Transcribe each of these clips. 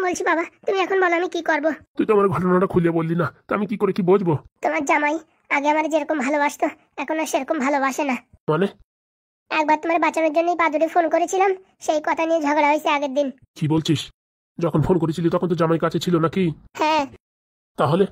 বলছি বাবা, তুমি এখন বলো আমি কি করব। তুই তো আমার ঘটনাটা খুলে বললি না, তো আমি কি করে কি বুঝবো? তোমার জামাই আগে আমার যেরকম ভালোবাসতো এখন আর সেরকম ভালোবাসে না। মানে? একবার তোমার বাঁচানোর জন্যই পাদুরে ফোন করেছিলাম, সেই কথা নিয়ে ঝগড়া হয়েছে আগের দিন। কি বলছিস? যখন ফোন করেছিলি তখন তো জামাই কাছে ছিল নাকি? হ্যাঁ। তাহলে?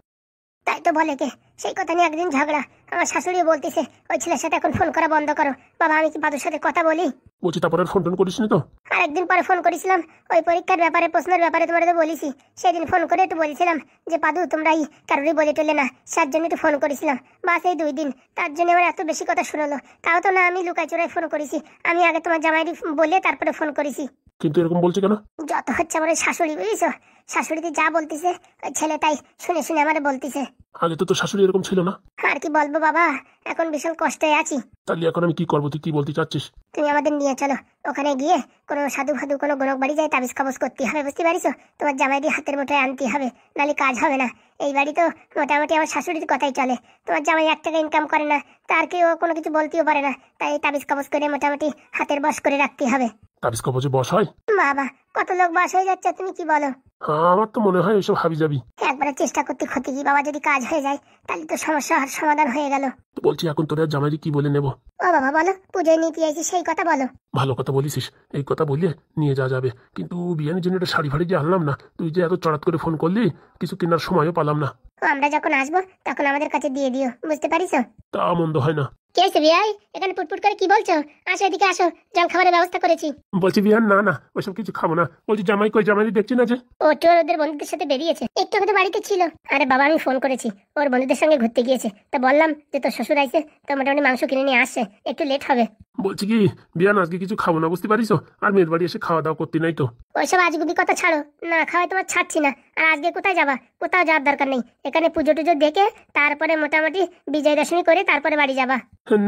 তাই তো বলে কে, সেই কথা নিয়ে একদিন ঝগড়া। আমার শাশুড়িও বলতেছে ওই ছেলের সাথে এখন ফোন করা বন্ধ করো। বাবা আমি কি পাদুর সাথে কথা বলি? বলছি তারপরে আর ফোন টোন করিসনি তো? আর একদিন পরে ফোন করেছিলাম, ওই পরীক্ষার ব্যাপারে, প্রশ্নের ব্যাপারে তোমার তো বলেছি। সেদিন ফোন করে একটু বলেছিলাম যে পাদু তোমরাই কারোরই বলে টলে না, তার জন্য একটু ফোন করেছিলাম। বাস এই 2 দিন, তার জন্য আমার এত বেশি কথা শুনলো। তাও তো না আমি লুকাই চুরাই ফোন করেছি, আমি আগে তোমার জামাইরি বলে তারপরে ফোন করেছি। কিন্তু এরকম বলছে কেন? যত হচ্ছে আমার শাশুড়ি, বুঝেছো? শাশুড়িতে যা বলতিছে ওই ছেলে তাই শুনে শুনে আমারে বলতিছে। আগে তো তোর শাশুড়ি এরকম ছিল না। আর কি বলবো বাবা, এখন বিশাল কষ্টে আছি। তাহলে এখন আমি কি করবো, তুই কি বলতে চাচ্ছিস? তুমি আমাদের নিয়ে চলো, ওখানে গিয়ে কোনো সাধু ফাধু কোনো গণক বাড়ি যায় তাবিজ কবজ করতে হবে, বুঝতে পারিস? তোমার জামাইদি হাতের মুঠোয় আনতে হবে, নাহলে কাজ হবে না। এই বাড়ি তো মোটামুটি আমার শাশুড়ির কথাই চলে। তোমার জামাই 1 টাকা ইনকাম করে না, তার কেউ কোনো কিছু বলতেও পারে না, তাই তাবিজ কবজ করে মোটামুটি হাতের বশ করে রাখতে হবে। তাবিজ কবজে বস হয়? বাবা কত লোক বাস হয়ে যাচ্ছে, তুমি কি বলো? হ্যাঁ, আমার তো মনে হয় এসব হাবি যাবি। একবারে চেষ্টা করতে ক্ষতি কি বাবা, যদি কাজ হয়ে যায় তাহলে তো সমস্যা সমাধান হয়ে গেল। তো বলছি এখন তোর আর জামাইরি কি বলে নেব? ও বাবা বলো, পুজোয় নিতে আইছি সেই কথা বলো। ভালো কথা বলিসিস, এই কথা বলিয়ে নিয়ে যাওয়া যাবে, কিন্তু বিয়ানের জন্য একটা শাড়ি ফাড়ি যে আনলাম না, তুই যে এত চড়াত করে ফোন করলি, কিছু কেনার সময়ও পালাম না। ও আমরা যখন আসবো তখন আমাদের কাছে দিয়ে দিও, বুঝতে পারিস? তা মন্দ হয় না। কে আছে বিয়াই, এখানে পুটপুট করে কি বলছো? আসো এদিকে আসো, জল খাবারের ব্যবস্থা করেছি। বলছি বিয়ান, না না ওইসব কিছু খাবো না। বলছি জামাই কই, জামাই দেখছি না যে? ও তোর ওদের বন্ধুদের সাথে বেরিয়েছে, একটু আগে তো বাড়িতে ছিল। আরে বাবা আমি ফোন করেছি, ওর বন্ধুদের সঙ্গে ঘুরতে গিয়েছে। তা বললাম যে তোর শ্বশুর আইছে, তো মোটামুটি মাংস কিনে নিয়ে আসছে, একটু লেট হবে। বলছি কি বিয়ান, আজকে কিছু খাবো না, বুঝতে পারিস? আর মেয়ের বাড়ি এসে খাওয়া দাওয়া করতে নাই তো। ওইসব আজগুবি কথা ছাড়ো, না খাওয়াই তোমার ছাড়ছি না। আর আজকে কোথায় যাবা? কোথাও যাওয়ার দরকার নেই, এখানে পুজো টুজো দেখে তারপরে মোটামুটি বিজয় দশমী করে তারপরে বাড়ি যাবা।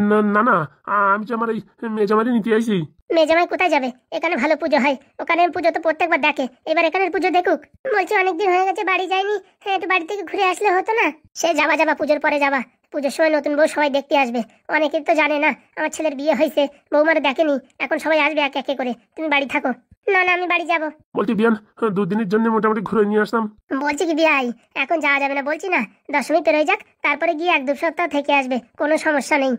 না না না, আমি যে আমার এই মেয়ে জামাই নিতে আইছি। মেয়ে জামাই কোথায় যাবে? এখানে ভালো পুজো হয়, ওখানে পুজো তো প্রত্যেকবার দেখে, এবার এখানের পুজো দেখুক। বলছি অনেকদিন হয়ে গেছে বাড়ি যায়নি, হ্যাঁ একটু বাড়ি থেকে ঘুরে আসলে হতো না? সে যাবা পুজোর পরে যাবা, পুজোর সময় নতুন বউ সবাই দেখতে আসবে। অনেকেই তো জানে না আমার ছেলের বিয়ে হয়েছে, বৌমারা দেখেনি, এখন সবাই আসবে এক একে করে। তুমি বাড়ি থাকো। না না আমি বাড়ি যাবো। বলছি বিয়ান, 2 দিনের জন্য মোটামুটি ঘুরে নিয়ে আসতাম। বলছি কি বিয়াই, এখন যাওয়া যাবে না, বলছি না দশমী পেরোয় যাক, তারপরে গিয়ে 1-2 সপ্তাহ থেকে আসবে, কোনো সমস্যা নেই।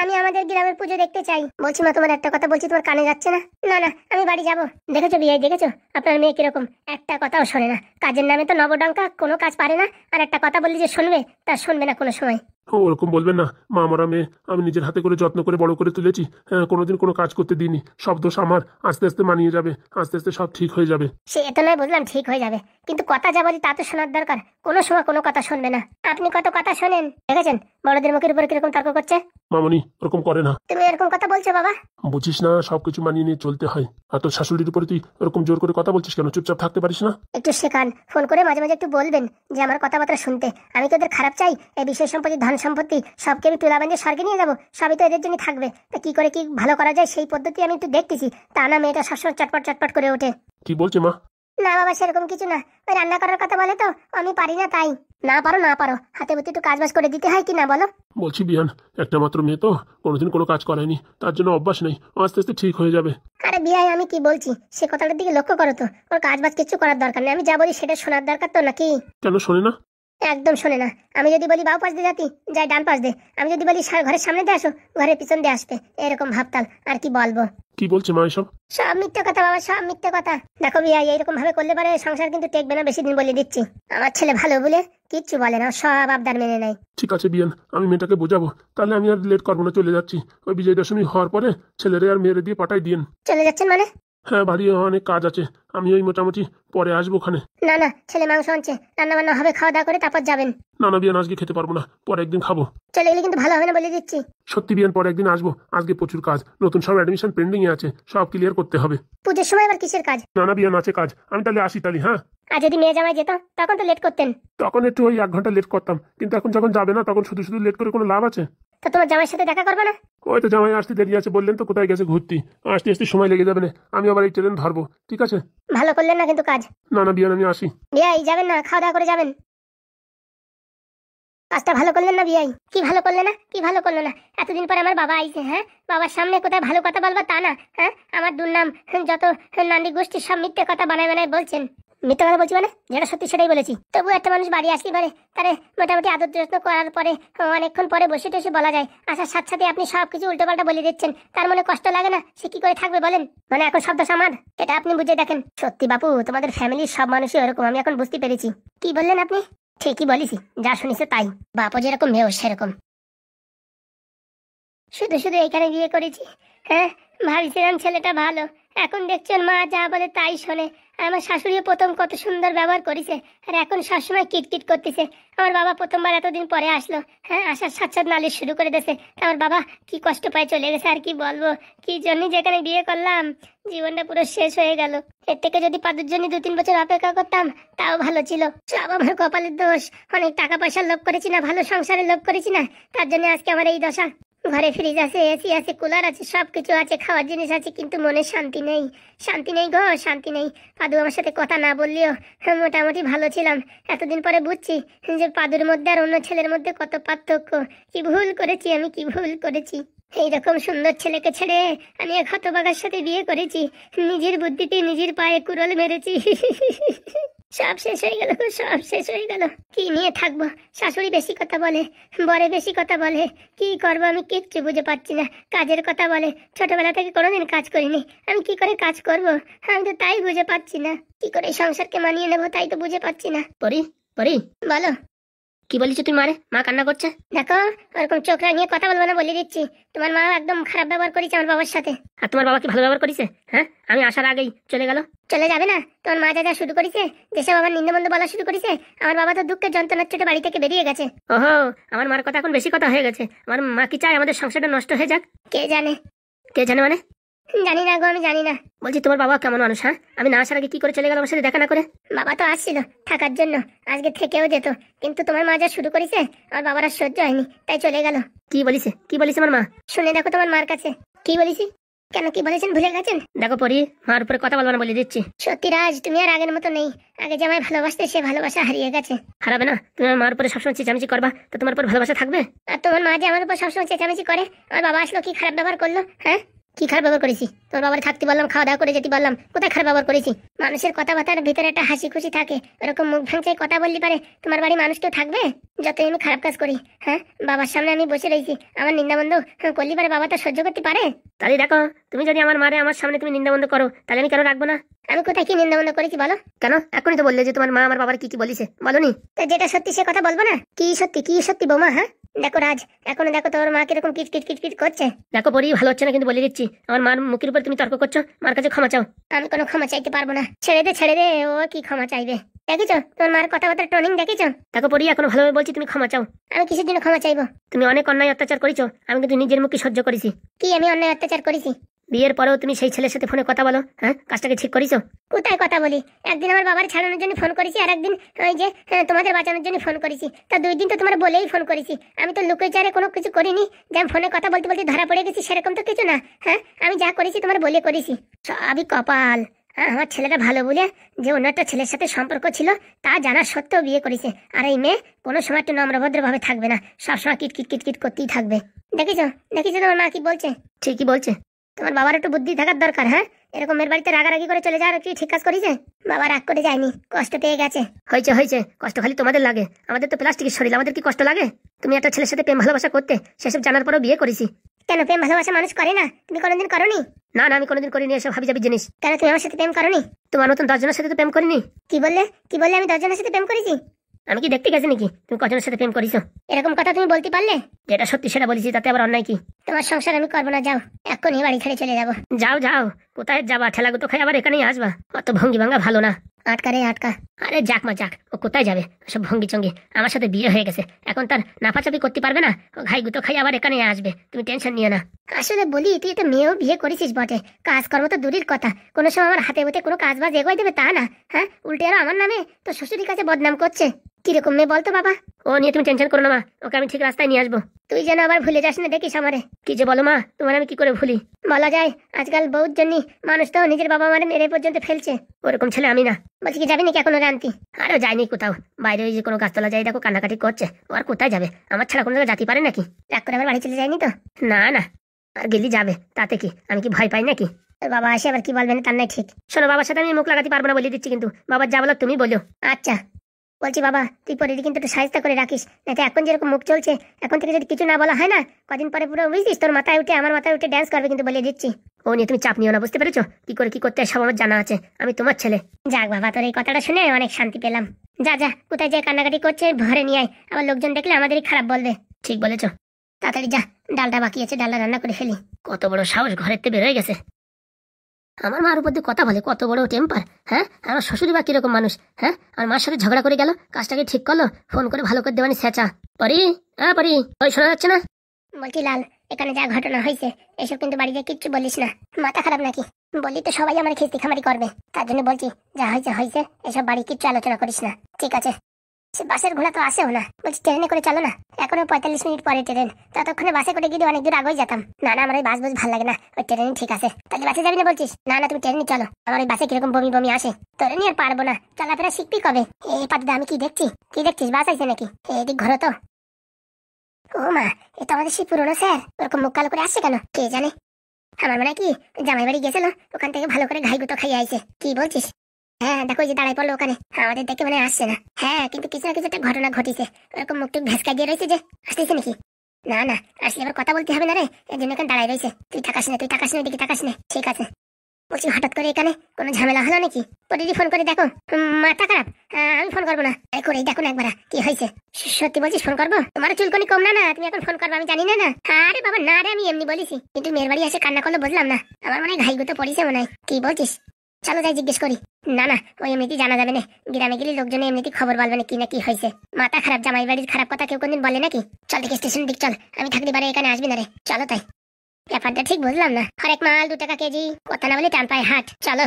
আমি আমাদের গ্রামের পুজো দেখতে চাই। বলছি মা তোমার একটা কথা বলছি, তোমার কানে যাচ্ছে না? না না আমি বাড়ি যাবো। দেখেছো বিয়াই, দেখেছো আপনার মেয়ে কিরকম, একটা কথাও শোনে না। কাজের নামে তো নবডঙ্কা, কোনো কাজ পারে না। আর একটা কথা বললি যে শুনবে, তা শুনবে না কোনো সময়। ওরকম বলবেন না মা, মরা মেয়ে আমি নিজের হাতে করে যত্ন করে বড় করে তুলেছি। হ্যাঁ, কোনোদিন কোনো কাজ করতে দিইনি। সব দোষ আমার, আস্তে আস্তে মানিয়ে যাবে, আস্তে আস্তে সব ঠিক হয়ে যাবে। সে তো নয় বুঝলাম, ঠিক হয়ে যাবে, কিন্তু কথা যা বলি তা তো শোনার দরকার। কোনো সময় কোনো কথা শুনবে না। আপনি কত কথা শোনেন, দেখেছেন বড়দের মুখের উপর কিরকম তর্ক করছে। মামনি ওরকম করে না। তুমি এরকম কথা বলছো বাবা? বুঝিস না, সবকিছু মানিয়ে নিয়ে চলতে হয়। আর তোর শাশুড়ির উপরে তুই ওরকম জোর করে কথা বলছিস কেন? চুপচাপ থাকতে পারিস না? একটু শেখান, ফোন করে মাঝে মাঝে একটু বলবেন যে আমার কথাবার্তা শুনতে। আমি তো ওদের খারাপ চাই? এই বিষয় সম্পত্তি, ধন সম্পত্তি সবকে আমি তুলা বাঁধে স্বর্গে নিয়ে যাবো, সবই তো এদের জন্য থাকবে। তা কি করে কি ভালো করা যায় সেই পদ্ধতি আমি একটু দেখতেছি। তা না মেয়েটা সবসময় চটপট চটপট করে ওঠে। কি বলছে মা? না বাবা সেরকম কিছু না, ওই রান্না করার কথা বলে তো, আমি পারি না তাই। না পারো না পারো, হাতে বুতে একটু কাজ বাজ করে দিতে হয় কি না বলো? বলছি বিয়ান, একটা মাত্র মেয়ে তো, কোনোদিন কোনো কাজ করায়নি, তার জন্য অভ্যাস নেই, আস্তে আস্তে ঠিক হয়ে যাবে। আরে বিয়াই আমি কি বলছি সে কথাটার দিকে লক্ষ্য করো তো। ওর কাজ বাজ কিছু করার দরকার নেই, আমি যা বলি সেটা শোনার দরকার তো নাকি? কেন শোনে না? একদম শোনে না। আমি যদি বলি বাউ পাশ দিয়ে যাতি, যাই ডান পাশ দে। আমি যদি বলি ঘরের সামনে দিয়ে আসো, ঘরের পিছন দিয়ে আসবে, এরকম ভাবতাল। আর কি বলবো? কি বলছে মা এসব? সব মিথ্যে কথা বাবা, সব মিথ্যে কথা। দেখো বিয়াই এইরকম ভাবে করলে পারে সংসার কিন্তু টেকবে না বেশি দিন, বলে দিচ্ছি। আমার ছেলে ভালো বলে কিচ্ছু বলে না, সব আবদার মেনে নেয়। ঠিক আছে বিয়ান, আমি মেয়েটাকে বোঝাবো। তাহলে আমি আর লেট করবো না, চলে যাচ্ছি। ওই বিজয় দশমী হওয়ার পরে ছেলেরে আর মেয়েরে দিয়ে পাঠাই দিন। চলে যাচ্ছেন মানে? হ্যাঁ, বাড়ি অনেক কাজ আছে, আমি ওই মোটামুটি পরে আসবো ওখানে। না না ছেলে মাংস আনছে, রান্না বান্না হবে, খাওয়া দাওয়া করে তারপর যাবেন। না না বিয়ান, আজকে খেতে পারবো না, পরে একদিন খাবো। চলে গেলে কিন্তু ভালো হবে না বলে দিচ্ছি। সত্যি বিয়ান, পরে একদিন আসবো। আজকে প্রচুর কাজ, নতুন সব অ্যাডমিশন পেন্ডিং এ আছে, সব ক্লিয়ার করতে হবে। পুজোর সময় আবার কিসের কাজ? না না বিয়ান, আছে কাজ, আমি তাহলে আসি তাহলে। হ্যাঁ, আর যদি মেয়ে জামাই যেত তখন তো লেট করতেন। তখন একটু ওই 1 ঘন্টা লেট করতাম, কিন্তু এখন যখন যাবে না তখন শুধু শুধু লেট করে কোনো লাভ আছে? তো তোমার জামাইয়ের সাথে দেখা করবে না? ওই তো জামাই আসতে দেরি আছে বললেন, তো কোথায় গেছে ঘুরতে, আসতে আসতে সময় লেগে যাবে না, আমি আবার এই ট্রেন ধরবো। ঠিক আছে? ভালো করলেন না কিন্তু কাজ। না না বিয়ান, আমি আসি। বিয়াই যাবেন না, খাওয়া দাওয়া করে যাবেন। কাজটা ভালো করলেন না বিয়াই? কি ভালো করলে না, কি ভালো করলো না? এতদিন পরে আমার বাবা আইছে, হ্যাঁ বাবার সামনে কোথায় ভালো কথা বলবা তা না, হ্যাঁ আমার দুর্নাম, যত নান্দি গোষ্ঠী সব মিথ্যে কথা বানায় বানায় বলছেন। মিথ্যা কথা বলছি মানে যেটা সত্যি সেটাই বলেছি। তবু একটা মানুষ বাড়ি আসতে পারে, তারে মোটামুটি আদর যত্ন করার পরে অনেকক্ষণ পরে বসে টসে বলা যায়, আসার সাথে সাথে আপনি সবকিছু উল্টোপাল্টা বলে দিচ্ছেন, তার মনে কষ্ট লাগে না? সে কি করে থাকবে বলেন? মানে এখন শব্দ আমার, এটা আপনি বুঝে দেখেন। সত্যি বাপু, তোমাদের ফ্যামিলির সব মানুষই এরকম, আমি এখন বুঝতে পেরেছি। কি বললেন আপনি? ঠিকই বলেছি, যা শুনেছে তাই। বাপু যেরকম মেয়েও সেরকম। শুধু শুধু এখানে বিয়ে করেছি। হ্যাঁ, ভাবছিলাম ছেলেটা ভালো, এখন দেখছেন মা যা বলে তাই শোনে। আর আমার শাশুড়িও প্রথম কত সুন্দর ব্যবহার করেছে, আর এখন সবসময় কিটকিট করতেছে। আমার বাবা প্রথমবার এতদিন পরে আসলো, হ্যাঁ, আসার সাথে সাথে নালিশ শুরু করে দিয়েছে। আমার বাবা কি কষ্ট পায় চলে গেছে, আর কি বলবো, কি জন্য যেখানে বিয়ে করলাম, জীবনটা পুরো শেষ হয়ে গেল। এর থেকে যদি পাদুর জন্য 2-3 বছর অপেক্ষা করতাম তাও ভালো ছিল। সব আমার কপালের দোষ। অনেক টাকা পয়সার লোভ করেছি না, ভালো সংসারের লোভ করেছি না, তার জন্য আজকে আমার এই দশা। ঘরে ফ্রিজ আছে, এসি আছে, কুলার আছে, সবকিছু আছে, খাওয়ার জিনিস আছে, কিন্তু মনে শান্তি নেই। শান্তি নেই গো, শান্তি নেই। পাদু আমার সাথে কথা না বললেও মোটামুটি ভালো ছিলাম। এতদিন পরে বুঝছি যে পাদুর মধ্যে আর অন্য ছেলের মধ্যে কত পার্থক্য। কি ভুল করেছি আমি, কি ভুল করেছি। এইরকম সুন্দর ছেলেকে ছেড়ে আমি এক হতভাগার সাথে বিয়ে করেছি। নিজের বুদ্ধিতে নিজের পায়ে কুড়াল মেরেছি। সব শেষ হয়ে গেল, সব শেষ হয়ে গেল। কি নিয়ে থাকবো? শাশুড়ি বেশি কথা বলে, বরে বেশি কথা বলে, কি করবো আমি কিচ্ছু বুঝে পাচ্ছি না। কাজের কথা বলে, ছোটবেলা থেকে কোনোদিন কাজ করিনি, আমি কি করে কাজ করব? আমি তো তাই বুঝে পাচ্ছি না। কি করে সংসারকে মানিয়ে নেবো তাই তো বুঝে পাচ্ছি না। পরি পরি, বলো। কি বলিস তুই মারে? মা কান্না করছে। দেখো, ওরকম চোখ রাঙিয়ে কথা বলবো না বলে দিচ্ছি। তোমার মা একদম খারাপ ব্যবহার করেছে আমার বাবার সাথে। আর তোমার বাবা কি ভালো ব্যবহার করেছে? হ্যাঁ, আমি আসার আগেই চলে গেল। চলে যাবে না? তোমার মা যা যা শুরু করেছে, যেসব আমার নিন্দমন্দ বলা শুরু করেছে, আমার বাবা তো দুঃখের যন্ত্রণার চোটে বাড়ি থেকে বেরিয়ে গেছে। ওহো, আমার মার কথা এখন বেশি কথা হয়ে গেছে। আমার মা কি চায় আমাদের সংসারটা নষ্ট হয়ে যাক? কে জানে? কে জানে মানে? জানি না গো, আমি জানি না। বলছি তোমার বাবা কেমন মানুষ? হ্যাঁ, আমি না আসার আগে কি করে চলে গেল আমার সাথে দেখা না করে? বাবা তো আসছিল থাকার জন্য, আজকে থেকেও যেত, কিন্তু তোমার মা যা শুরু করেছে আমার বাবার আর সহ্য হয়নি, তাই চলে গেল। কি বলিছে, কি বলিছে আমার মা? শুনে দেখো তোমার মার কাছে। কি বলেছি? কেন কি বলেছেন ভুলে গেছেন? দেখো পরি, মার উপরে কথা বলবো না বলে দিচ্ছি। সত্যি রাজ, তুমি আর আগের মতো নেই। আগে যে আমায় ভালোবাসতে, সে ভালোবাসা হারিয়ে গেছে। হারাবে না? তুমি আমার মার উপরে সবসময় চেঁচামেচি করবা, তো তোমার উপর ভালোবাসা থাকবে? আর তোমার মা যে আমার উপর সবসময় চেঁচামেচি করে, আমার বাবা আসলো কি খারাপ ব্যবহার করলো? হ্যাঁ, কি খারাপ ব্যবহার করেছি? তোমার বাবার থাকতে বললাম, খাওয়া দাওয়া করে যেতে বললাম, কোথায় খারাপ ব্যবহার করেছি? মানুষের কথাবার্তার ভিতরে একটা হাসি খুশি থাকে, এরকম মুখ ভাঙচাই কথা বললি পারে তোমার বাড়ি মানুষ কেউ থাকবে? যতই আমি খারাপ কাজ করি, হ্যাঁ, বাবার সামনে আমি বসে রয়েছি, আমার নিন্দাবন্ধ করলি পারে বাবা তা সহ্য করতে পারে? তাহলে দেখো, তুমি যদি আমার মারে আমার সামনে তুমি নিন্দা বন্ধ করো, তাহলে আমি কেন রাখবো না? আমি কোথায় কি নিন্দাবন্ধ করেছি বলো? কেন? এখনই তো বললে যে তোমার মা আমার বাবার কি কি বলিছে, বলনি? তা যেটা সত্যি সে কথা বলবো না? কি সত্যি, কি সত্যি বৌমা? হ্যাঁ দেখো রাজ, এখনো দেখো তোর মা কিরকম কিট কিট কিট কিট করছে। দেখো পরি, ভালো হচ্ছে না কিন্তু বলে দিচ্ছি। আমার মার মুখের উপর তুমি তর্ক করছো, মার কাছে ক্ষমা চাও। আমি কোনো ক্ষমা চাইতে পারবো না। ছেড়ে দে, ছেড়ে দে, ও কি ক্ষমা চাইবে? দেখেছো তোর মার কথাবার্তা টোনিং, দেখেছো? দেখো পরি, এখনো ভালোভাবে বলছি, তুমি ক্ষমা চাও। আমি কিসের জন্য ক্ষমা চাইবো? তুমি অনেক অন্যায় অত্যাচার করেছো, আমি কিন্তু নিজের মুখে সহ্য করেছি। কি আমি অন্যায় অত্যাচার করেছি? বিয়ের পরেও তুমি সেই ছেলের সাথে ফোনে কথা বলো, হ্যাঁ, কাজটাকে ঠিক করেছো? কোথায় কথা বলি? একদিন আমার বাবার ছাড়ানোর জন্য ফোন করেছি, আর একদিন ওই যে তোমাদের বাঁচানোর জন্য ফোন করেছি। তা 2 দিন তো তোমার বলেই ফোন করেছি। আমি তো লুকোই চারে কোনো কিছু করিনি যে আমি ফোনে কথা বলতে বলতে ধরা পড়ে গেছি, সেরকম তো কিছু না। হ্যাঁ, আমি যা করেছি তোমার বলে করেছি। সবই কপাল। হ্যাঁ, আমার ছেলেটা ভালো বলে যে অন্য একটা ছেলের সাথে সম্পর্ক ছিল তা জানা সত্ত্বেও বিয়ে করেছে। আর এই মেয়ে কোনো সময় একটু নম্রভদ্রভাবে থাকবে না, সবসময় কিট কিট কিট কিট করতেই থাকবে। দেখেছো, দেখেছো তোমার মা কি বলছে? ঠিকই বলছে। তোমার বাবার একটু বুদ্ধি থাকার দরকার। হ্যাঁ, এরকম মেয়ের বাড়িতে রাগারাগি করে চলে যাওয়ার কি ঠিক কাজ করেছে? বাবা রাগ করে যায়নি, কষ্ট পেয়ে গেছে। হয়েছে হয়েছে, কষ্ট খালি তোমাদের লাগে, আমাদের তো প্লাস্টিকের শরীর, আমাদের কি কষ্ট লাগে? তুমি একটা ছেলের সাথে প্রেম ভালোবাসা করতে, সেসব জানার পরেও বিয়ে করেছি। কেন প্রেম ভালোবাসা মানুষ করে না? তুমি কোনোদিন করনি? না না, আমি কোনোদিন করিনি এসব হাবিজাবি জিনিস। কেন তুমি আমার সাথে প্রেম করনি? তোমার মতন 10 জনের সাথে তো প্রেম করিনি। কি বললে? কি বললে আমি 10 জনের সাথে প্রেম করেছি? আমি কি দেখতে গেছি নাকি তুমি কজনের সাথে প্রেম করিছো? এরকম কথা তুমি বলতে পারলে? যেটা সত্যি সেটা বলেছি, তাতে আবার অন্যায় কি? তোমার সংসার আমি করবো না, যাও এক্ষুনি বাড়ি ছেড়ে চলে যাবো। যাও যাও, কোথায় যাবা? ঠেলাগুতো খাই আবার এখানেই আসবা? অত ভঙ্গি ভাঙ্গা ভালো না। আটকা রে আটকা। আরে যাক মা যাক, ও কোথায় যাবে? সব ভঙ্গি চঙ্গি। আমার সাথে বিয়ে হয়ে গেছে, এখন তার নাফাচাপি করতে পারবে না। ও ঘাই গুতো খাই আবার এখানে আসবে, তুমি টেনশন নিও না। আসলে বলি, তুই তো মেয়েও বিয়ে করেছিস বটে, কাজকর্ম তো দূরের কথা, কোনো সময় আমার হাতে বতে কোনো কাজ বাজ এগোয় দেবে তা না। হ্যাঁ, উল্টে আরো আমার নামে তো শ্বশুরের কাছে বদনাম করছে। কিরকম মেয়ে বলতো বাবা? ও নিয়ে তুমি টেনশন করো না মা, ওকে আমি ঠিক রাস্তায় নিয়ে আসবো। তুই যেন আবার ভুলে যাস না, দেখিস আমারে। কি যে বলো মা, তোমার আমি কি করে ভুলি? বলা যায় আজকাল বহুত জন্য মানুষ তো নিজের বাবা মারে মেরে পর্যন্ত ফেলছে। ওরকম ছেলে আমি না। বলছি কি যাবি নাকি এখনো রান্তি? আরে যাইনি কোথাও, বাইরে ওই যে কোনো গাছতলা যাই দেখো কান্নাকাটি করছে। ও আর কোথায় যাবে? আমার ছাড়া কোনো জায়গায় যেতে পারে নাকি? রাগ করে আবার বাড়ি চলে যায়নি তো? না না, আর গেলি যাবে, তাতে কি? আমি কি ভয় পাই নাকি? তোর বাবা আসে আবার কি বলবেন তার নাই ঠিক। শোনো, বাবার সাথে আমি মুখ লাগাতে পারবো না বলে দিচ্ছি, কিন্তু বাবার যা বলো তুমি বলো। আচ্ছা বলছি বাবা, তুই পরে কিন্তু একটু সাহায্য করে রাখিস, না তো এখন যেরকম মুখ চলছে, এখন থেকে যদি কিছু না বলা হয় না, কদিন পরে পুরো বুঝছিস তোর মাথায় উঠে আমার মাথায় উঠে ড্যান্স করবে, কিন্তু বলে দিচ্ছি। ও নিয়ে তুমি চাপ নিও না, বুঝতে পেরেছো? কি করে কি করতে হয় সব আমার জানা আছে, আমি তোমার ছেলে। যাক বাবা, তোর এই কথাটা শুনে অনেক শান্তি পেলাম। যা যা, কোথায় যে কান্নাকাটি করছে ঘরে নিয়ে আয়, আবার লোকজন দেখলে আমাদেরই খারাপ বলবে। ঠিক বলেছো। তাড়াতাড়ি যা, ডালটা বাকি আছে, ডালটা রান্না করে ফেলি। কত বড় সাহস, ঘরের থেকে বের হয়ে গেছে। আমার মার উপর দিয়ে কথা বলে, কত বড় টেম্পার। হ্যাঁ, আমার শ্বশুরি বা কিরকম মানুষ? হ্যাঁ, আর মার সাথে ঝগড়া করে গেল, কাজটাকে ঠিক করলো, ফোন করে ভালো করে দেওয়ানি ছেঁচা। পরি, হ্যাঁ পরি, ওই শোনা যাচ্ছে না? বলছি লাল, এখানে যা ঘটনা হয়েছে এসব কিন্তু বাড়িতে কিচ্ছু বলিস না। মাথা খারাপ নাকি? বললি তো সবাই আমার খিস্তি খামারি করবে, তার জন্য বলছি যা হয়েছে হয়েছে, এসব বাড়ি কিচ্ছু আলোচনা করিস না, ঠিক আছে? সে বাসের ঘোড়া তো আসেও না, বলছি ট্রেনে করে চলো না, এখনো 45 মিনিট পরে ট্রেন, ততক্ষণে বাসে করে গিয়ে অনেক দূর আগেই যেতাম। না না, আমার ওই বাস বুঝ ভালো লাগে না, ওই ট্রেনে ঠিক আছে। তাহলে বাসে যাবি না বলছিস? না না, তুমি ট্রেনে চলো, আমার ওই বাসে কিরকম বমি বমি আসে, তোরে নিয়ে আর পারবো না, চলাফেরা শিখবি কবে? এই পাতিদা আমি কি দেখছি? কি দেখছিস? বাস আইছে নাকি? এদিক ঘোরো তো। ও মা, এ তো আমাদের সেই পুরোনো স্যার, ওরকম মুখ কালো করে আসছে কেন কে জানে? আমার মনে হয় কি জামাই বাড়ি গেছিল, ওখান থেকে ভালো করে ঘাই গুতো খাইয়ে আইছে। কি বলছিস? হ্যাঁ দেখো, যে দাঁড়াই পড়লো ওখানে, আমাদের দেখে মানে আসছে না। হ্যাঁ, কিন্তু কিছু না কিছু একটা ঘটনা ঘটিছে, ওরকম মুখ টুক ভেসকা দিয়ে রয়েছে যে। আসতেছে নাকি? না না, আসলে আবার কথা বলতে হবে না রে, এর জন্য এখানে দাঁড়াই রয়েছে। তুই তাকাস না, তুই তাকাস না, এদিকে তাকাস না, ঠিক আছে? বলছি হঠাৎ করে এখানে কোনো ঝামেলা হলো নাকি? পরিদি ফোন করে দেখো। মাথা খারাপ? আমি ফোন করবো না, করে দেখো না একবার কি হয়েছে। সত্যি বলছিস ফোন করবো? তোমার চুলকনি কম না, না তুমি এখন ফোন করবো আমি জানি না। না আরে বাবা না রে, আমি এমনি বলেছি, কিন্তু মেয়ের বাড়ি এসে কান্না করলো বুঝলাম না, আমার মনে হয় ঘাই গুতো পড়িছে মনে হয়। কি বলছিস? চলো যাই জিজ্ঞেস করি। না না, ওই এমনিতেই জানা যাবে না, গ্রামে গেলে লোকজনে এমনিতেই খবর বলবে না কি না কি হয়েছে। মাথা খারাপ, জামাই বাড়ির খারাপ কথা কেউ কোনদিন বলে নাকি? চল দেখে স্টেশনের দিক চল, আমি থাকতে পারে এখানে আসবি না রে, চলো তাই। ব্যাপারটা ঠিক বুঝলাম না, হরেক মাল 2 টাকা কেজি, কথা না বলে টান পায় হাট, চলো।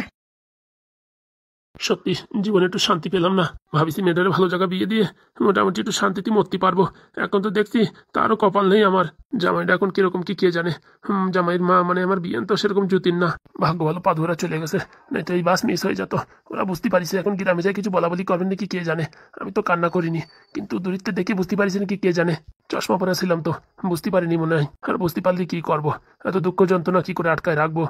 সত্যি জীবনে একটু শান্তি পেলাম না। ভাবিছি মেয়েটারে ভালো জায়গা বিয়ে দিয়ে মোটামুটি একটু শান্তিতে মরতে পারবো, এখন তো দেখছি তারও কপাল নেই আমার। জামাইটা এখন কিরকম কি কে জানে। জামাইয়ের মা মানে আমার বিয়ে তো সেরকম জুতির না, ভাগ্য ভালো পাদুরা চলে গেছে, নাই তো এই বাস মিস হয়ে যেত। ওরা বুঝতে পারিছে এখন গ্রামে যায় কিছু বলা বলি করবেন নাকি কে জানে। আমি তো কান্না করিনি, কিন্তু দূরিত্বে দেখে বুঝতে পারিছি নাকি কে জানে। চশমা পরা ছিলাম তো বুঝতে পারিনি মনে হয়, আর বুঝতে পারলে কি করবো, এত দুঃখ যন্ত্রণা কি করে আটকায় রাখবো।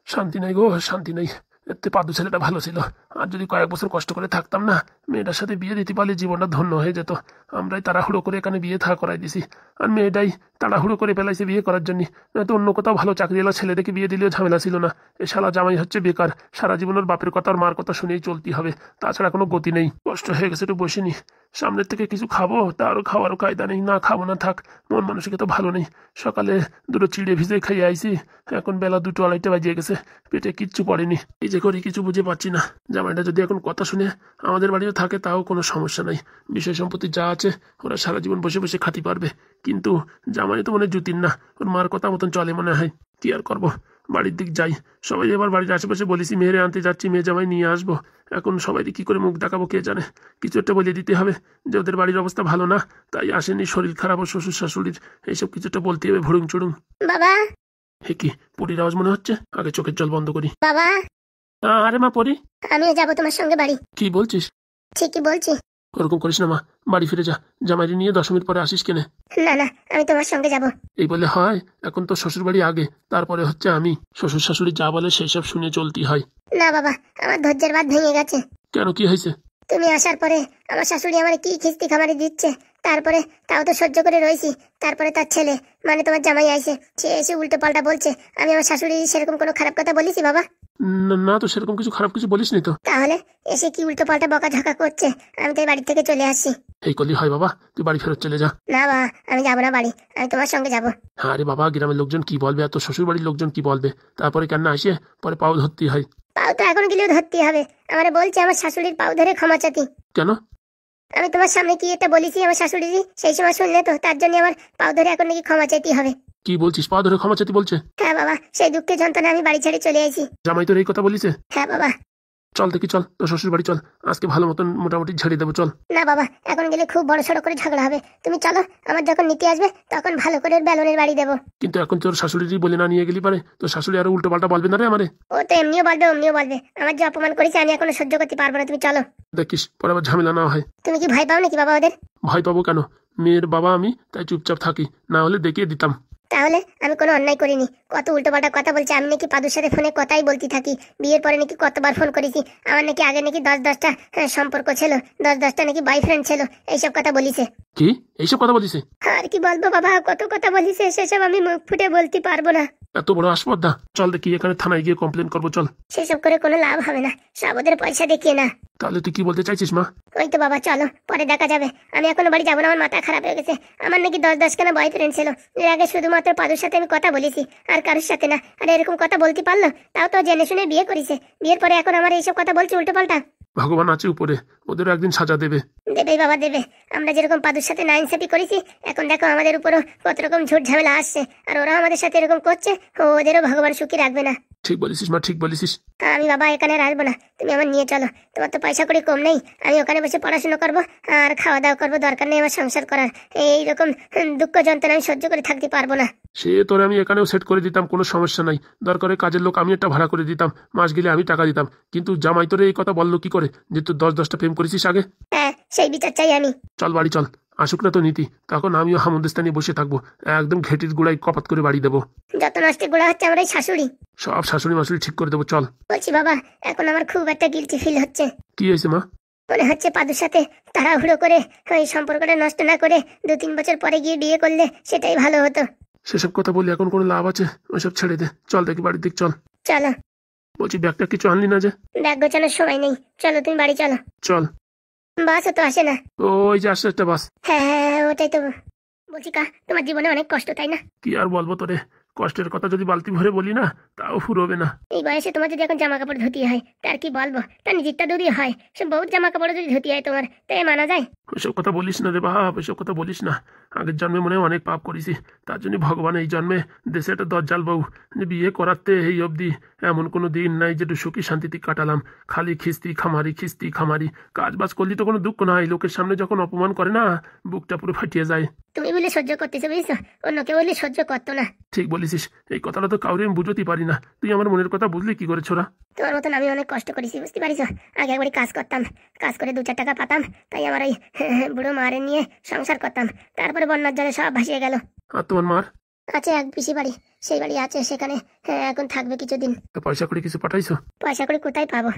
শান্তি নাই গো, শান্তি নাই। এতে পাদু ছেলেটা ভালো ছিল, আর যদি কয়েক বছর কষ্ট করে থাকতাম না, মেয়েটার সাথে বিয়ে দিতে পারলে জীবনটা ধন্য হয়ে যেত। আমরাই তাড়াহুড়ো করে এখানে বিয়ে থা করাই দিছি, আর মেয়েটাই তাড়াহুড়ো করে ফেলাইছে বিয়ে করার জন্য। নয়তো অন্য কোথাও ভালো চাকরি এলো ছেলে দেখে বিয়ে দিলেও ঝামেলা ছিল না। এ শালা জামাই হচ্ছে বেকার, সারা জীবনের বাপের কথা আর মার কথা শুনেই চলতে হবে, তাছাড়া কোনো গতি নেই। কষ্ট হয়ে গেছে, একটু বসিনি, সামনের থেকে কিছু খাবো, তারও খাওয়ারও কায়দা নেই, না খাবো না থাক, মন মানসিকে তো ভালো নেই। সকালে দুটো চিড়ে ভিজে খাইয়ে আইছি, এখন বেলা 2টো 2:30 বাজিয়ে গেছে, পেটে কিচ্ছু পড়েনি। এই যে করি কিছু বুঝে পাচ্ছি না। জামাইটা যদি এখন কথা শুনে আমাদের বাড়িও থাকে তাও কোনো সমস্যা নাই, বিষয় সম্পত্তি যা আছে ওরা সারা জীবন বসে বসে খাতি পারবে। কিন্তু জামাই তো মনে জুতির না, ওর মার কথা মতন চলে মনে হয়। কি আর করবো, বাড়ির দিক যাই। সবাই এবার বাড়ির আশেপাশে বলেছি মেয়েরে আনতে যাচ্ছি, মেয়ে জামাই নিয়ে আসবো। এখন সবাই কি করে মুখ দেখাবো কে জানে, কিছু একটা বলে দিতে হবে যে ওদের বাড়ির অবস্থা ভালো না, তাই আসেনি, শরীর খারাপ, ও শ্বশুর শাশুড়ির এইসব কিছু একটা বলতে হবে ভুড়ুং চুড়ুং। বাবা, হে কি পরির আওয়াজ মনে হচ্ছে, আগে চোখের জল বন্ধ করি। বাবা আরে মা পরি, আমিও যাবো তোমার সঙ্গে বাড়ি। কি বলছিস? ঠিকই বলছি। ওরকম করিস না মা, বাড়ি ফিরে যা, জামাইরে নিয়ে 10 মিনিট পরে আসিস কেনে। না না, আমি তোমার সঙ্গে যাব। এই বলে হয়? এখন তো শ্বশুর বাড়ি আগে, তারপরে হচ্ছে আমি। শ্বশুর শাশুড়ি যা বলে সেই সব শুনে চলতে হয়। না বাবা, আমার ধৈর্যের বাঁধ ভেঙে গেছে। কেন, কি হয়েছে? তুমি আসার পরে আমার শাশুড়ি আমার কি খিস্তি খামারি দিচ্ছে, তারপরে তাও তো সহ্য করে রয়েছি, তারপরে তার ছেলে মানে তোমার জামাই আইছে, সে এসে উল্টো পাল্টা বলছে। আমি আমার শাশুড়ি সেরকম কোনো খারাপ কথা বলেছি বাবা? না তো, সেরকম কিছু খারাপ কিছু বলিসনি তো। তাহলে এসে কি উল্টো পাল্টা বকাঝকা করছে, আমি তাই বাড়ি থেকে চলে আসছি। এই করলি হয় বাবা, তুই বাড়ি ফেরত চলে যা। না বাবা, আমি যাবো না বাড়ি, আমি তোমার সঙ্গে যাবো। হ্যাঁ রে বাবা, গ্রামের লোকজন কি বলবে, এত শ্বশুর বাড়ির লোকজন কি বলবে, তারপরে কেন আসে পরে পাও ধরতে হয়। পাও তো এখন গেলেও ধরতে হবে, আমার বলছে আমার শাশুড়ির পাও ধরে ক্ষমা চাতি। কেন? আমি তোমার সামনে কি এটা বলেছি আমার শাশুড়ি, সেই সময় শুনলে তো, তার জন্য আমার পাও ধরে এখন নাকি ক্ষমা চাইতে হবে। কি বলছিস, পা ধরে ক্ষমা চাইতে বলছে? হ্যাঁ বাবা, সেই দুঃখে যন্ত্রণা আমি বাড়ি ছেড়ে চলে আইছি। জামাই তোর এই কথা বলিছে? হ্যাঁ বাবা। চল দেখি, চল তোর শ্বশুর বাড়ি চল, আজকে ভালো মতন মোটামুটি ঝেড়ে দেবো, চল। না বাবা, এখন গেলে খুব বড় সড়ো করে ঝগড়া হবে, তুমি চলো, আমার যখন নিতে আসবে তখন ভালো করে বেলুনের বাড়ি দেবো। কিন্তু এখন তোর শাশুড়ি বলে না নিয়ে গেলি পারে, তোর শাশুড়ি আরো উল্টো পাল্টা বলবে না রে আমারে। ও তো এমনিও বলবে অমনিও বলবে, আমার যে অপমান করেছে আমি এখনো সহ্য করতে পারবো না, তুমি চলো। দেখিস পরে আবার ঝামেলা না হয়। তুমি কি ভয় পাও নাকি বাবা ওদের? ভয় পাবো কেন, মেয়ের বাবা আমি, তাই চুপচাপ থাকি, না হলে দেখিয়ে দিতাম। তাহলে আমি কোনো অন্যায় করিনি। কত উল্টোপাল্টা কথা বলছে, আমি নাকি পাদুর সাথে ফোনে কথাই বলতে থাকি, বিয়ের পরে নাকি কতবার ফোন করেছি, আমার নাকি আগে নাকি 10-10টা সম্পর্ক ছিল, 10-10টা নাকি বয়ফ্রেন্ড ছিল, এইসব কথা বলিছে। কি এইসব কথা বলিছে? আর কি বলবো বাবা, কত কথা বলিছে, সেসব আমি মুখ ফুটে বলতে পারবো না। এত বড় আসপর্দা, চল দেখি এখানে থানায় গিয়ে কমপ্লেন করবো, চল। সেসব করে কোনো লাভ হবে না, সব ওদের পয়সা দেখিয়ে না। তাহলে তুই কি বলতে চাইছিস মা? ওই তো বাবা, চলো পরে দেখা যাবে। আমি এখনো বাড়ি যাবো না, আমার মাথা খারাপ হয়ে গেছে। আমার নাকি 10-10 বয়ফ্রেন্ড ছিল, এর আগে শুধুমাত্র পাদুর সাথে আমি কথা বলেছি, আর কারোর সাথে না। আর এরকম কথা বলতে পারলো, তাও তো জেনে শুনে বিয়ে করেছে, বিয়ের পরে এখন আমার এইসব কথা বলছে উল্টো পাল্টা। ভগবান আছে উপরে, ওদেরও একদিন সাজা দেবে। দেবেই বাবা দেবে। আমরা যেরকম পাদুর সাথে নাইনসাফি করেছি, এখন দেখো আমাদের উপরও কত রকম ঝুট ঝামেলা আসছে, আর ওরা আমাদের সাথে এরকম করছে, ওদেরও ভগবান সুখী রাখবে না। ঠিক বলেছিস মা, ঠিক বলেছিস। আমি বাবা এখানে আর আসবো না, তুমি আমার নিয়ে চলো। তোমার তো পয়সা করে কম নেই, আমি ওখানে বসে পড়াশোনা করবো আর খাওয়া দাওয়া করবো, দরকার নেই আমার সংসার করার। এইরকম দুঃখ যন্ত্রণা আমি সহ্য করে থাকতে পারবো না। সে তোরে আমি এখানেও সেট করে দিতাম, কোনো সমস্যা নাই। দরকারে কাজের লোক আমি একটা ভাড়া করে দিতাম, মাস গেলে আমি টাকা দিতাম। কিন্তু জামাই তোরে এই কথা বললো কি করে যে তুই 10-10টা প্রেম করেছিস আগে? হ্যাঁ, সেই বিচার চাই আমি। চল বাড়ি চল, আসুক না তো নীতি, তখন আমিও হামন্দিস্তানি বসে থাকবো, একদম ঘেটির গুড়াই কপাত করে বাড়ি দেবো। যত নষ্টের গোড়া হচ্ছে আমার এই শাশুড়ি। সব শাশুড়ি মাসুড়ি ঠিক করে দেবো, চল। বলছি বাবা, এখন আমার খুব একটা গিলটি ফিল হচ্ছে। কি হয়েছে মা? মনে হচ্ছে পাদুর সাথে তাড়াহুড়ো করে ওই সম্পর্কটা নষ্ট না করে 2-3 বছর পরে গিয়ে বিয়ে করলে সেটাই ভালো হতো। সেসব কথা বলি এখন কোনো লাভ আছে? ওইসব ছেড়ে দে, চল দেখি বাড়ির দিক চল। চলো। বলছি ব্যাগটা কিছু আনলি না যে? ব্যাগ গোছানোর সময় নেই, চলো তুমি বাড়ি চলো। চল। বাসও তো আসে না। ওই যে আসছে একটা বাস। হ্যাঁ হ্যাঁ হ্যাঁ, ওটাই তো। বলছি কা, তোমার জীবনে অনেক কষ্ট তাই না? কি আর বলবো তোরে, কষ্টের কথা যদি বালতি ভরে বলি না তাও ফুরোবে না। এই বয়সে তোমার যদি এখন জামা কাপড় ধুতি হয়, তার কি বলবো, তার নিজেরটা দূরই হয়, সে বহুত জামা কাপড় যদি ধুতি হয় তোমার, তাই মানা যায়? ওইসব কথা বলিস না রে বাপ, ওইসব কথা বলিস না। আগের জন্মে মনে হয় অনেক পাপ করেছি, তার জন্য ভগবান এই জন্মে দেশে একটা দজ্জাল বউ যে বিয়ে করাতে এই অবধি এমন কোনো দিন নাই যে একটু সুখী শান্তিতে কাটালাম। খালি খিস্তি খামারি। কাজ বাজ করলি তো কোনো দুঃখ নাই, লোকের সামনে যখন অপমান করে না, বুকটা পুরো ফাটিয়ে যায়। তুমি বলে সহ্য করতেছো বুঝছো, অন্য কেউ বলে সহ্য করতো না। ঠিক বলেছিস, এই কথাটা তো কাউরে আমি বুঝতেই পারি না, তুই আমার মনের কথা বুঝলি কি করে ছোড়া? তোমার মতন আমি অনেক কষ্ট করেছি, বুঝতে পারিস? আগে একবারই কাজ করতাম, কাজ করে 2-4 টাকা পাতাম, তাই আমার ওই বুড়ো মারে নিয়ে সংসার করতাম। তারপরে বন্যার জলে সব ভাসিয়ে গেল। আর তোমার মার? আছে এক পিসি বাড়ি, সেই বাড়ি আছে, সেখানে এখন থাকবে কিছুদিন। তো পয়সা করে কিছু পাঠাইছো? পয়সা করে কোথায় পাবো,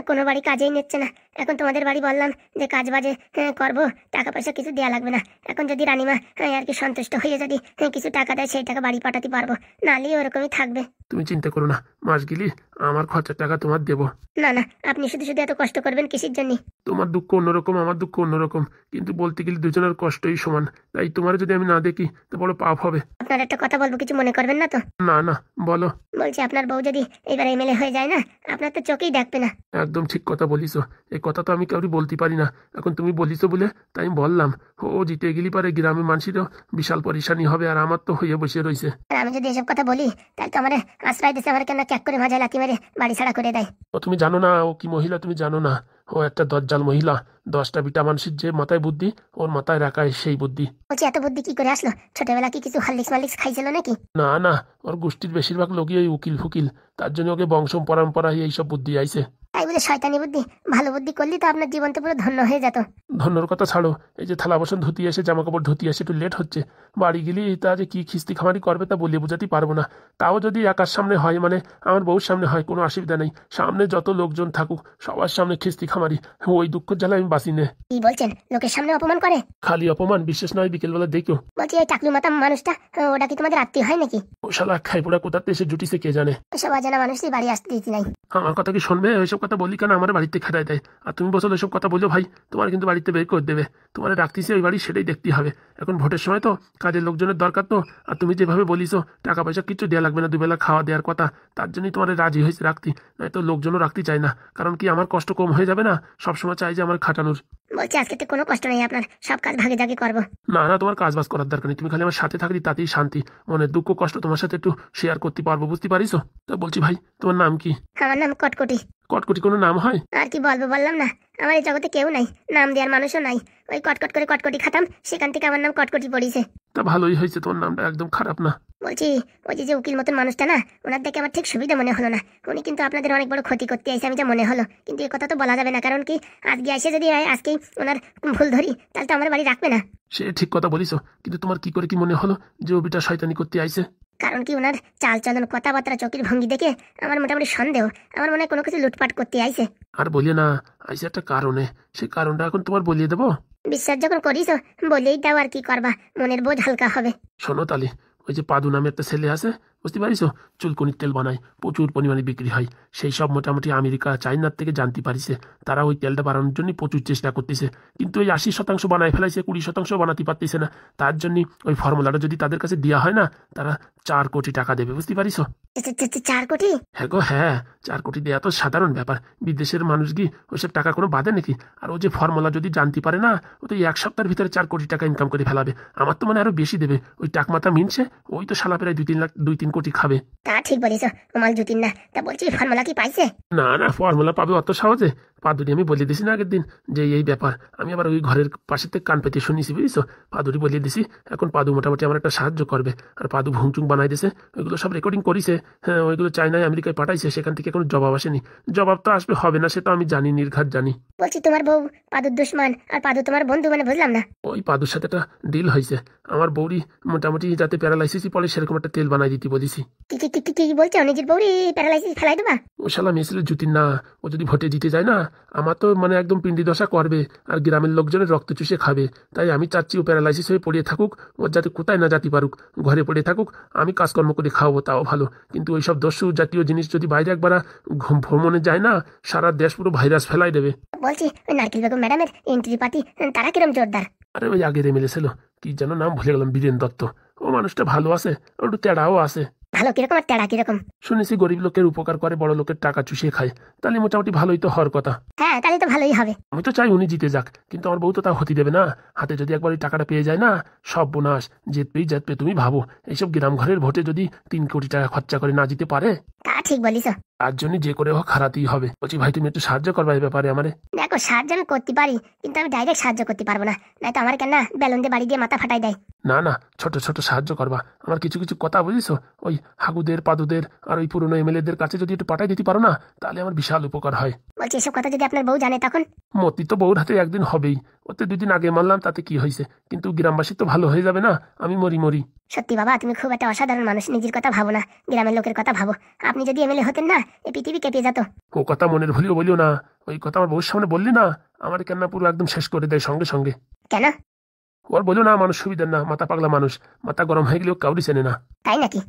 কোনো বাড়ি কাজেই নিচ্ছে না। এখন তোমাদের বাড়ি বললাম যে কাজ বাজে করবো, টাকা পয়সা কিছু দেওয়া লাগবে না। এখন যদি রানীমা আর কি সন্তুষ্ট হয়ে যদি কিছু টাকা দেয়, সেই টাকা বাড়ি পাঠাতে পারবো, নাহলে ওরকমই থাকবে। তুমি চিন্তা করো না, মাস গেলি আমার খরচার টাকা তোমার দেবো। না না, আপনি শুধু শুধু এত কষ্ট করবেন কিসের জন্য? তোমার দুঃখ অন্যরকম, আমার দুঃখ অন্যরকম, কিন্তু বলতে গেলে দুজনের কষ্টই সমান। তাই তোমার যদি আমি না দেখি তো বড় পাপ হবে। আপনার একটা কথা বলবো, কিছু মনে করবেন না তো? না না, বলো। বলছি আপনার বউ যদি এবার এমএলএ হয়ে যায় না, আপনার তো চোখেই দেখবে না। একদম ঠিক কথা বলিস, এই কথা তো আমি কাউরি বলতে পারি না, এখন তুমি বলিস বলে তাই আমি বললাম। ও জিতে গেলি পারে গ্রামে মানুষেরও বিশাল পরেশানি হবে, আর আমার তো হয়ে বসে রয়েছে। আর আমি যদি এসব কথা বলি, তাহলে তো আমার আশ্রয় দিতে আমার কেন ক্যাক করে ভাজা লাথি মেরে বাড়ি ছাড়া করে দেয়। ও তুমি জানো না ও কি মহিলা, তুমি জানো না? ও একটা দজ্জাল মহিলা, 10টা বিটা মানুষের যে মাথায় বুদ্ধি, ওর মাথায় রাখায় সেই বুদ্ধি। বলছি এত বুদ্ধি কি করে আসলো? ছোটবেলা কি কিছু হারলিক্স খাইছিল নাকি? না না, ওর গোষ্ঠীর বেশিরভাগ লোকই ওই উকিল ফুকিল, তার জন্য ওকে বংশ পরম্পরায় এইসব বুদ্ধি আইছে। তাই বলে শয়তানি বুদ্ধি? ভালো বুদ্ধি করলি তো আপনার জীবন তো পুরো ধন্য হয়ে যেত। ধন্যর কথা ছাড়ো, এই যে থালা বাসন ধুতি এসে জামা কাপড় ধুতি এসে একটু লেট হচ্ছে, বাড়ি গেলি তা যে কি খিস্তি খামারি করবে তা বলে বোঝাতে পারবো না। তাও যদি একার সামনে হয়, মানে আমার বউর সামনে হয়, কোনো অসুবিধা নেই। সামনে যত লোকজন থাকুক সবার সামনে খিস্তি খামারি, ওই দুঃখ জ্বালা আমি বাঁচি নে। কি বলছেন? লোকের সামনে অপমান করে? খালি অপমান, বিশেষ নয়, বিকেলবেলা দেখো। বলছি এই টাকলু মাথা মানুষটা, ওটা কি তোমাদের আত্মীয় হয় নাকি? ও শালা খাইপুরা কোথাতে এসে জুটিছে কে জানে। ওসব অজানা মানুষই বাড়ি আসতে দিতে নাই। আমার কথা কি শুনবে? ওইসব কথা বলি কেন, আমার বাড়িতে খেদাই দেয়। আর তুমি বসো ওইসব কথা বলছো ভাই, তোমার কিন্তু বাড়িতে বের করে দেবে। তোমার রাখতেছি ওই বাড়ি, সেটাই দেখতে হবে। এখন ভোটের সময় তো কাজের লোকজনের দরকার তো, আর তুমি যেভাবে বলিছো টাকা পয়সা কিছু দেওয়া লাগবে না, দুবেলা খাওয়া দেওয়ার কথা, তার জন্যই তোমার রাজি হয়েছে রাখতে। নাই তো লোকজনও রাখতে চায় না, কারণ কি আমার কষ্ট কম হয়ে যাবে না, সবসময় চাই যে আমার খাটানোর। বলছি আজকে তো কোনো কষ্ট নেই আপনার, সব কাজ ভাগে ভাগে করবো। না না, তোমার কাজ বাজ করার দরকার নেই, তুমি খালি আমার সাথে থাকলে তাতেই শান্তি। মনের দুঃখ কষ্ট তোমার সাথে একটু শেয়ার করতে পারবো, বুঝতে পারিস? তো বলছি ভাই, তোমার নাম কি? আমার নাম কটকটি। কটকটি কোনো নাম হয়? আর কি বলবো, বললাম না আমার এই জগতে কেউ নাই, নাম দেওয়ার মানুষও নাই। ওই কটকট করে কটকটি খাতাম, সেখান থেকে আমার নাম কটকটি পড়িছে। তা ভালোই হয়েছে, তোমার নামটা একদম খারাপ না। বলছি ওই যে উকিল মতন মানুষটা না, ওনার দেখে আমার ঠিক সুবিধা মনে হলো না। উনি কিন্তু আপনাদের অনেক বড় ক্ষতি করতে আইসে, আমি যা মনে হলো। কিন্তু এ কথা তো বলা যাবে না, কারণ কি আজকে এসে যদি আজকেই ওনার ভুল ধরি, তাহলে তো আমার বাড়ি রাখবে না। সে ঠিক কথা বলিস, কিন্তু তোমার কি করে কি মনে হলো যে ও বিটা শয়তানি করতে আইছে? কারণ কি ওনার চাল চলন, কথাবার্তা, চোখের ভঙ্গি দেখে আমার মোটামুটি সন্দেহ, আমার মনে হয় কোনো কিছু লুটপাট করতে আইছে। আর বলিয়ে না, আইসে একটা কারণে, সেই কারণটা এখন তোমার বলিয়ে দেবো। বিশ্বাস যখন করিস বলেই দাও, আর কি করবা, মনের বোঝ হালকা হবে। শোনো তালি, ওই যে পাদু নামে একটা ছেলে আছে, বুঝতে পারিস, চুলকনির তেল বানায়, প্রচুর পরিমাণে বিক্রি হয়। সেই সব মোটামুটি আমেরিকা চাইনার থেকে জানতে পারিছে, তারা ওই তেলটা বানানোর জন্য প্রচুর চেষ্টা করতেছে। কিন্তু ওই 80% বানায় ফেলাইছে, 20% বানাতে পারতেছে না। তার জন্য ওই ফর্মুলাটা যদি তাদের কাছে দেওয়া হয় না, তারা 4 কোটি টাকা দেবে, বুঝতে পারিস? 4 কোটি? হ্যাঁ গো হ্যাঁ, 4 কোটি দেওয়া তো সাধারণ ব্যাপার। বিদেশের মানুষ কি ওইসব টাকা কোনো বাদে নাকি? আর ও যে ফর্মুলা যদি জানতে পারে না, ও তো 1 সপ্তাহের ভিতরে 4 কোটি টাকা ইনকাম করে ফেলাবে। আমার তো মানে আরো বেশি দেবে। ওই টাকমাতা মিনছে, ওই তো শালা প্রায় 2-3 কোটি খাবে। তা ঠিক বলিস, ওমাল জুতিন না। তা বলছি ফর্মুলা কি পাইছে? না না, ফর্মুলা পাবে অত সহজে? পাদুরি আমি বলে দিছি না আগের দিন যে এই ব্যাপার। আমি আবার ওই ঘরের পাশে থেকে কান পেতে শুনিছি, বুঝিস? পাদুরি বলিয়ে দিছি। এখন পাদু মোটামুটি আমার একটা সাহায্য করবে। আর পাদু ভুংচুং বানাই দিয়েছে, ওইগুলো সব রেকর্ডিং করিছে। হ্যাঁ, ওইগুলো চায়নায় আমেরিকায় পাঠাইছে, সেখান থেকে কোনো জবাব আসেনি। জবাব তো আসবে, হবে না সেটা আমি জানি, নির্ঘাত জানি। বলছি তোমার বউ পাদুর দুশ্মন, আর পাদু তোমার বন্ধু, মানে বুঝলাম না। ওই পাদুর সাথে একটা ডিল হয়েছে, আমার বৌরি মোটামুটি যাতে প্যারালাইসিসই পড়ে সেরকম একটা তেল বানাই দিতে বলেছি। কি বলছো, নিজের বউরি প্যারালাইসিস ফেলাই দেবা? ও শালা মেয়েছিল জুতির না, ও যদি ভোটে জিতে যায় না, আমার তো মানে একদম পিন্ডি দশা করবে, আর গ্রামের লোকজনের রক্ত চুষে খাবে। তাই আমি চাচ্ছি ও প্যারালাইসিস হয়ে পড়িয়ে থাকুক, ওর যাতে কোথায় না যেতে পারুক, ঘরে পড়ে থাকুক, আমি কাজকর্ম করে খাওয়াবো, তাও ভালো। কিন্তু ওই সব দস্যু জাতীয় জিনিস যদি বাইরে একবার ভ্রমণে যায় না, সারা দেশ পুরো ভাইরাস ফেলাই দেবে। বলছি ওই নারকেল বেগম ম্যাডামের এন্ট্রি পার্টি, তারা কিরম জোরদার? আরে ওই আগের এমএলএ ছিল, কি যেন নাম ভুলে গেলাম, বীরেন দত্ত। ও মানুষটা ভালো আছে, একটু তেড়াও আছে। ভালো কিরকম আর তেড়া কিরকম? শুনেছি গরিব লোকের উপকার করে, বড় লোকের টাকা চুষিয়ে খায়। তাহলে মোটামুটি ভালোই তো হওয়ার কথা। হ্যাঁ, তাহলে তো ভালোই হবে। আমি তো চাই উনি জিতে যাক, কিন্তু আমার বউ তো তা হতে দেবে না। হাতে যদি একবার ওই টাকাটা পেয়ে যায় না, সব বোনাস জিতবে। তুমি ভাবো, এইসব গ্রাম ঘরের ভোটে যদি 3 কোটি টাকা খরচা করে না জিতে পারে, তা ঠিক বলিস। তার জন্য যে করে হোক হারাতেই হবে। বলছি ভাই, তুমি একটু সাহায্য করবা এই ব্যাপারে আমারে। দেখো, সাহায্য আমি করতে পারি, কিন্তু আমি ডাইরেক্ট সাহায্য করতে পারবো না। নাই তো আমার কেন না বেলুন দিয়ে বাড়ি দিয়ে মাথা ফাটাই দেয়। না না, ছোট ছোট সাহায্য করবা। আমার কিছু কিছু কথা বুঝিস, ওই হাগুদের, পাদুদের আর ওই পুরনো এমএলএদের কাছে যদি একটু পাঠাই দিতে পারো না, তাহলে আমার বিশাল উপকার হয়। বলছি এসব কথা যদি আপনার বউ জানে তখন? মতি তো বউর হাতে একদিন হবেই। ওতে 2 দিন আগে মারলাম, তাতে কি হয়েছে? কিন্তু গ্রামবাসী তো ভালো হয়ে যাবে না, আমি মরি। সত্যি বাবা, তুমি খুব একটা অসাধারণ মানুষ। নিজের কথা ভাবো না, গ্রামের লোকের কথা ভাবো। আপনি যদি এমএলএ হতেন না, এই পৃথিবী কেঁপে যেত। ও কথা মনের বলিও না। ওই কথা আমার বউর সামনে বললি না, আমার কেন পুরো একদম শেষ করে দেয় সঙ্গে সঙ্গে। কেন? ওর বলিও না, মানুষ সুবিধার না, মাথা পাগলা মানুষ, মাথা গরম হয়ে গেলেও কাউরি চেনে না। তাই নাকি?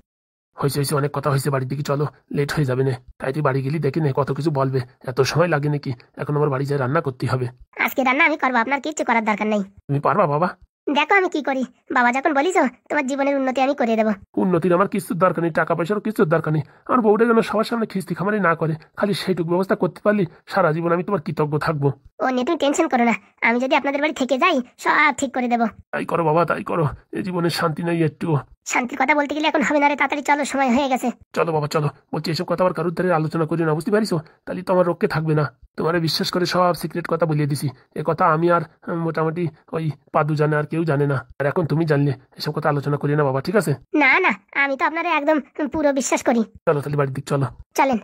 হয়েছে, অনেক কথা হয়েছে, বাড়ির দিকে চলো, লেট হয়ে যাবে না। তাই তুই বাড়ি গেলি দেখি না কত কিছু বলবে, এত সময় লাগে নাকি? এখন আমার বাড়ি যায় রান্না করতে হবে। আজকে রান্না আমি করবো, আপনার কিচ্ছু করার দরকার নেই। তুমি পারবা বাবা? দেখো আমি কি করি। বাবা যখন বলিস, তোমার জীবনের উন্নতি আমি করে দেবো। উন্নতির আমার কিছুর দরকার নেই, টাকা পয়সারও কিছুর দরকার নেই। আমার বউটা যেন সবার সামনে খিস্তি খামারি না করে, খালি সেইটুকু ব্যবস্থা করতে পারলি সারা জীবন আমি তোমার কৃতজ্ঞ থাকবো। ও নিয়ে তুমি টেনশন করো না, আমি যদি আপনাদের বাড়ি থেকে যাই সব ঠিক করে দেবো। তাই করো বাবা, তাই করো। এই জীবনের শান্তি নেই একটু। শান্তির কথা বলতে গেলে এখন হবে না রে, তাড়াতাড়ি চলো, সময় হয়ে গেছে। চলো বাবা চলো। বলছি এসব কথা আবার কারোর দ্বারা আলোচনা করি না, বুঝতে পারিস? তাহলে তো আমার রক্ষে থাকবে না। তোমারে বিশ্বাস করে সব সিক্রেট কথা বলিয়ে দিছি। এ কথা আমি আর মোটামুটি ওই পাদু জানে, আর কেউ জানে না। আর এখন তুমি জানলে, এসব কথা আলোচনা করি না বাবা, ঠিক আছে? না না, আমি তো আপনারা একদম পুরো বিশ্বাস করি। চলো তাহলে বাড়ির দিক চলো। চলেন।